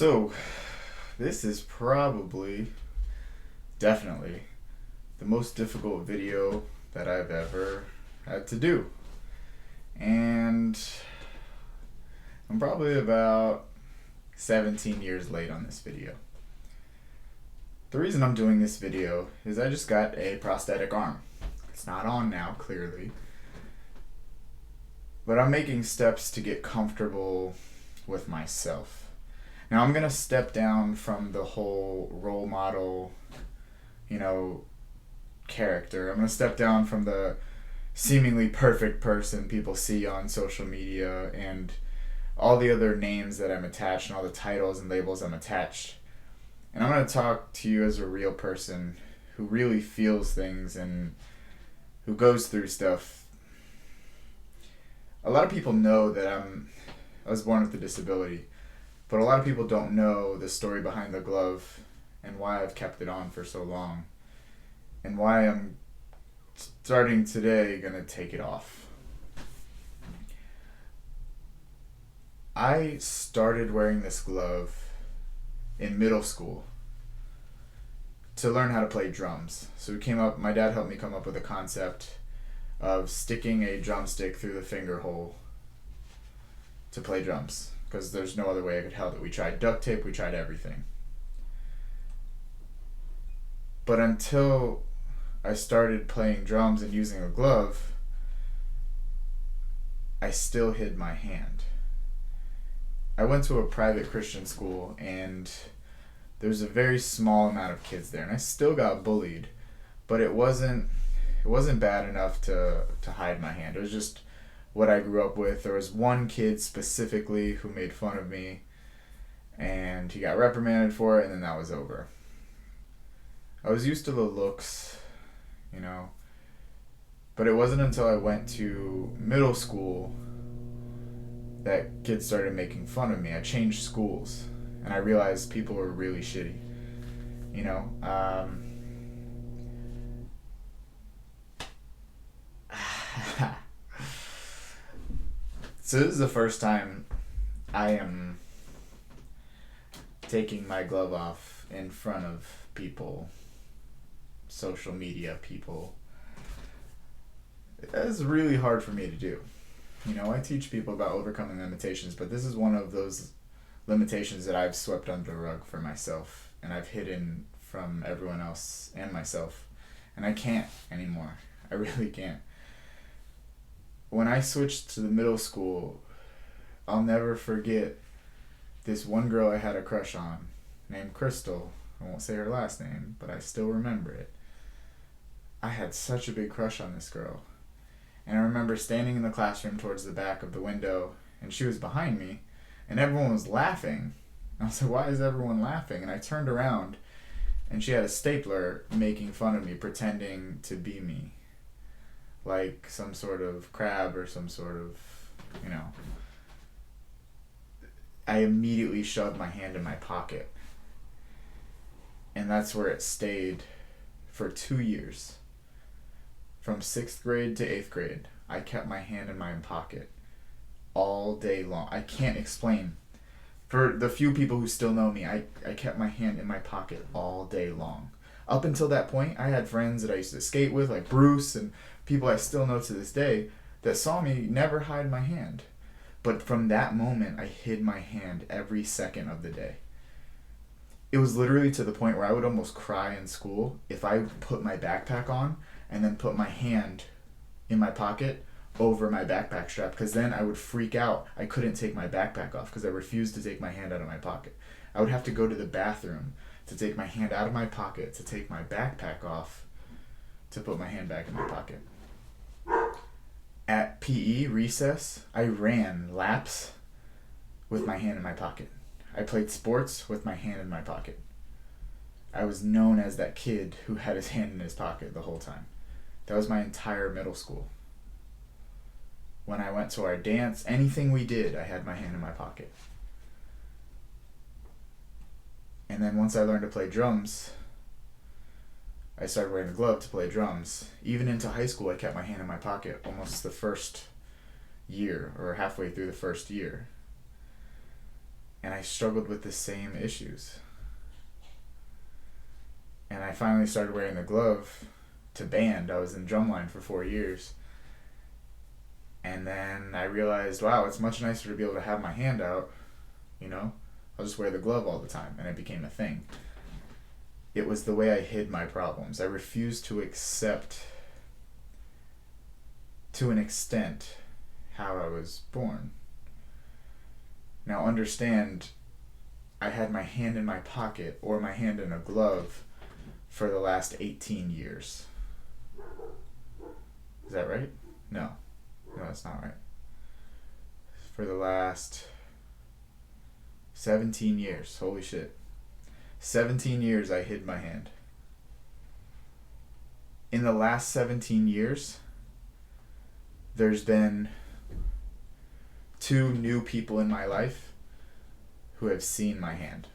So, this is definitely, the most difficult video that I've ever had to do. And I'm probably about 17 years late on this video. The reason I'm doing this video is I just got a prosthetic arm. It's not on now, clearly. But I'm making steps to get comfortable with myself. Now I'm going to step down from the whole role model, character. I'm going to step down from the seemingly perfect person people see on social media and all the other names that I'm attached and all the titles and labels I'm attached. And I'm going to talk to you as a real person who really feels things and who goes through stuff. A lot of people know that I was born with a disability, but a lot of people don't know the story behind the glove and why I've kept it on for so long and why I'm starting today going to take it off. I started wearing this glove in middle school to learn how to play drums. So my dad helped me come up with a concept of sticking a drumstick through the finger hole to play drums, because there's no other way I could help it. We tried duct tape, we tried everything. But until I started playing drums and using a glove, I still hid my hand. I went to a private Christian school and there's a very small amount of kids there, and I still got bullied, but it wasn't bad enough to hide my hand. It was just what I grew up with. There was one kid specifically who made fun of me, and he got reprimanded for it, and then that was over. I was used to the looks, but it wasn't until I went to middle school that kids started making fun of me. I changed schools, and I realized people were really shitty. So this is the first time I am taking my glove off in front of people, social media people. It's really hard for me to do. I teach people about overcoming limitations, but this is one of those limitations that I've swept under the rug for myself, and I've hidden from everyone else and myself, and I can't anymore. I really can't. When I switched to the middle school, I'll never forget this one girl I had a crush on named Crystal. I won't say her last name, but I still remember it. I had such a big crush on this girl. And I remember standing in the classroom towards the back of the window, and she was behind me, and everyone was laughing. And I was like, why is everyone laughing? And I turned around, and she had a stapler making fun of me, pretending to be me. Like some sort of crab or some sort of, I immediately shoved my hand in my pocket. And that's where it stayed for 2 years. From 6th grade to 8th grade, I kept my hand in my pocket all day long. I can't explain. For the few people who still know me, I kept my hand in my pocket all day long. Up until that point, I had friends that I used to skate with, like Bruce, and people I still know to this day, that saw me never hide my hand. But from that moment, I hid my hand every second of the day. It was literally to the point where I would almost cry in school if I put my backpack on and then put my hand in my pocket over my backpack strap, because then I would freak out. I couldn't take my backpack off because I refused to take my hand out of my pocket. I would have to go to the bathroom to take my hand out of my pocket, to take my backpack off, to put my hand back in my pocket. At PE recess, I ran laps with my hand in my pocket. I played sports with my hand in my pocket. I was known as that kid who had his hand in his pocket the whole time. That was my entire middle school. When I went to our dance, anything we did, I had my hand in my pocket. And then once I learned to play drums, I started wearing a glove to play drums. Even into high school, I kept my hand in my pocket almost the first year, or halfway through the first year. And I I struggled with the same issues. And I finally started wearing the glove to band. I was in drumline for 4 years. And then I realized, wow, it's much nicer to be able to have my hand out, you know? I'll just wear the glove all the time, and it became a thing. It was the way I hid my problems. I refused to accept, to an extent, how I was born. Now understand, I had my hand in my pocket or my hand in a glove for the last 18 years. Is that right? No. No, that's not right. For the last 17 years. Holy shit. 17 years I hid my hand. In the last 17 years, there's been 2 new people in my life who have seen my hand.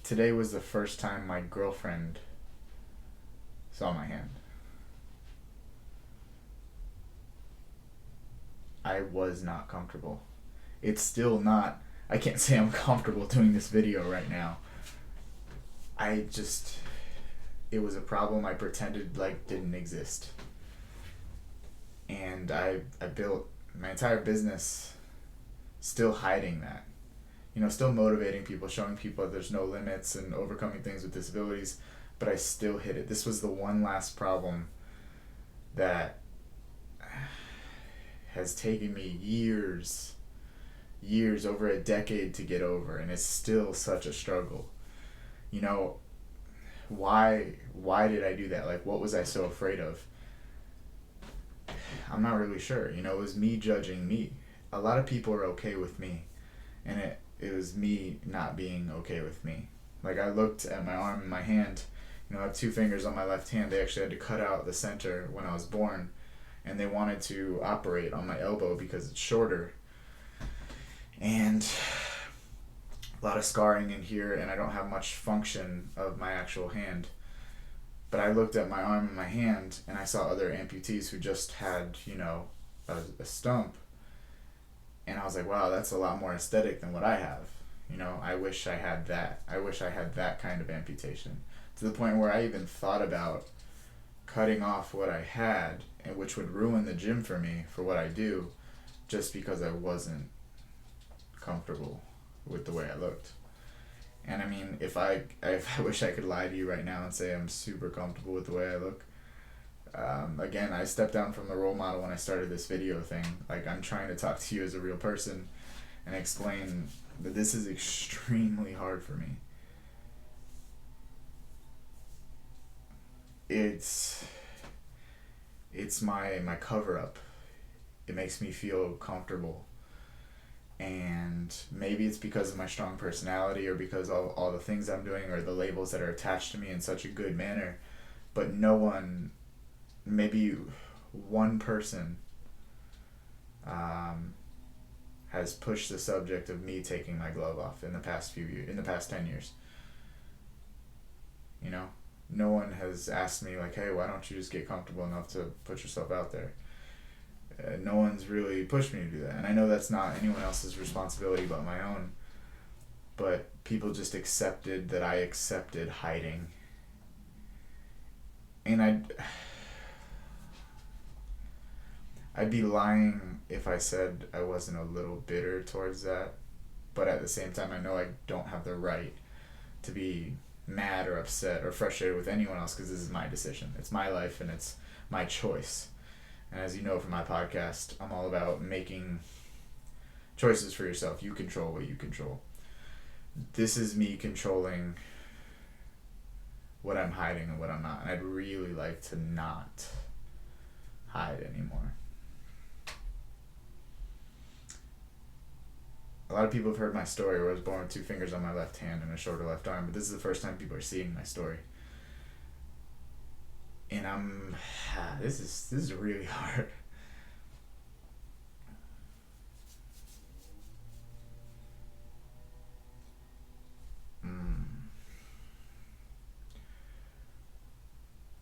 Today was the first time my girlfriend saw my hand. I was not comfortable. It's still not, I can't say I'm comfortable doing this video right now. It was a problem I pretended like didn't exist. And I built my entire business still hiding that. You know, still motivating people, showing people that there's no limits and overcoming things with disabilities, but I still hid it. This was the one last problem that has taken me years, over a decade to get over, and it's still such a struggle. You know, why did I do that? Like, what was I so afraid of? I'm not really sure. You know, it was me judging me. A lot of people are okay with me, and it was me not being okay with me. Like, I looked at my arm and my hand. You know, I have 2 fingers on my left hand. They actually had to cut out the center when I was born, and they wanted to operate on my elbow because it's shorter. And a lot of scarring in here, and I don't have much function of my actual hand. But I looked at my arm and my hand, and I saw other amputees who just had, you know, a stump. And I was like, wow, that's a lot more aesthetic than what I have. You know, I wish I had that. I wish I had that kind of amputation. To the point where I even thought about cutting off what I had, and which would ruin the gym for me for what I do, just because I wasn't comfortable with the way I looked. And I mean, if I wish I could lie to you right now and say I'm super comfortable with the way I look. Again, I stepped down from the role model when I started this video thing. Like, I'm trying to talk to you as a real person and explain that this is extremely hard for me. It's my cover up. It makes me feel comfortable. And maybe it's because of my strong personality, or because all the things I'm doing, or the labels that are attached to me in such a good manner. But no one, maybe one person, has pushed the subject of me taking my glove off in the past 10 years. You know, no one has asked me like, hey, why don't you just get comfortable enough to put yourself out there? No one's really pushed me to do that. And I know that's not anyone else's responsibility but my own. But people just accepted that I accepted hiding. And I'd be lying if I said I wasn't a little bitter towards that. But at the same time, I know I don't have the right to be mad or upset or frustrated with anyone else, because this is my decision. It's my life and it's my choice. And as you know from my podcast, I'm all about making choices for yourself. You control what you control. This is me controlling what I'm hiding and what I'm not. And I'd really like to not hide anymore. A lot of people have heard my story where I was born with 2 fingers on my left hand and a shorter left arm, but this is the first time people are seeing my story. And this is really hard.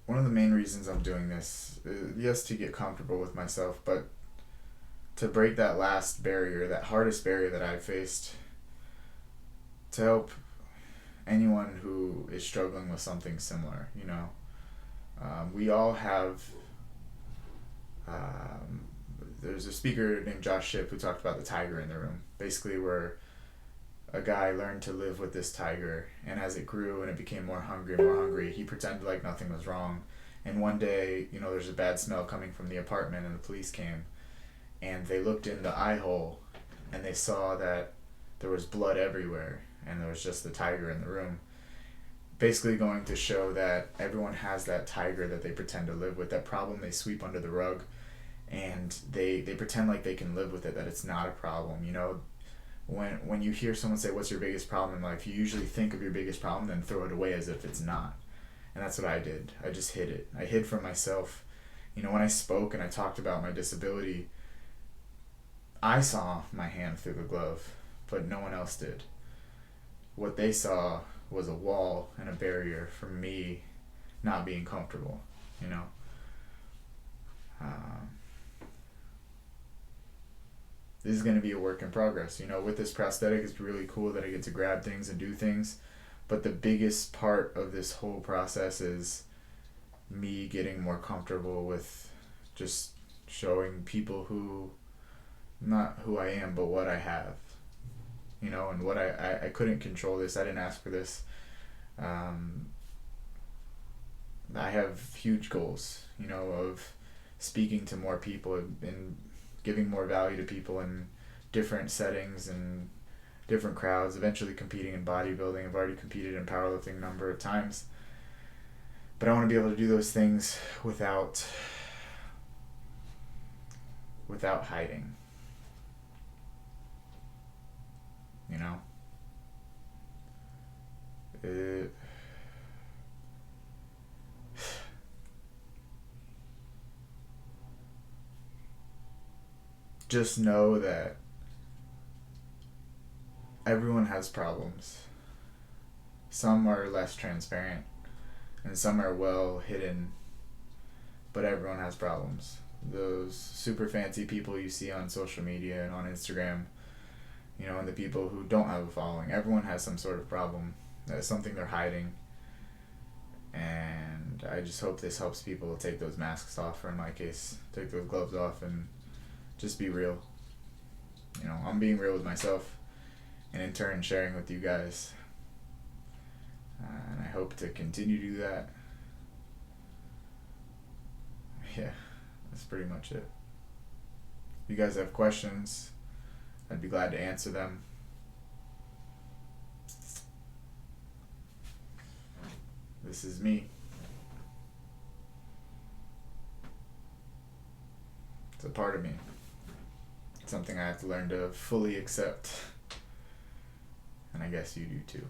One of the main reasons I'm doing this is, yes, to get comfortable with myself, but to break that last barrier, that hardest barrier that I've faced, to help anyone who is struggling with something similar. We all have. There's a speaker named Josh Shipp who talked about the tiger in the room, basically where a guy learned to live with this tiger, and as it grew and it became more hungry, he pretended like nothing was wrong. And one day, there's a bad smell coming from the apartment, and the police came, and they looked in the eye hole, and they saw that there was blood everywhere, and there was just the tiger in the room. Basically going to show that everyone has that tiger that they pretend to live with, that problem they sweep under the rug, and they pretend like they can live with it, that it's not a problem. When you hear someone say, what's your biggest problem in life, you usually think of your biggest problem, then throw it away as if it's not. And that's what I did. I just hid it. I hid from myself. When I spoke and I talked about my disability, I saw my hand through the glove, but no one else did. What they saw was a wall and a barrier for me not being comfortable, This is going to be a work in progress. With this prosthetic, it's really cool that I get to grab things and do things, but the biggest part of this whole process is me getting more comfortable with just showing people not who I am, but what I have, and what I couldn't control this. I didn't ask for this. I have huge goals, of speaking to more people and giving more value to people in different settings and different crowds, eventually competing in bodybuilding. I've already competed in powerlifting a number of times. But I want to be able to do those things without hiding. Just know that everyone has problems. Some are less transparent, and some are well hidden, but everyone has problems. Those super fancy people you see on social media and on Instagram, and the people who don't have a following, everyone has some sort of problem. That's something they're hiding. And I just hope this helps people take those masks off, or in my case, take those gloves off and just be real. I'm being real with myself, and in turn sharing with you guys. And I hope to continue to do that. Yeah, that's pretty much it. If you guys have questions, I'd be glad to answer them. This is me. It's a part of me. It's something I have to learn to fully accept. And I guess you do too.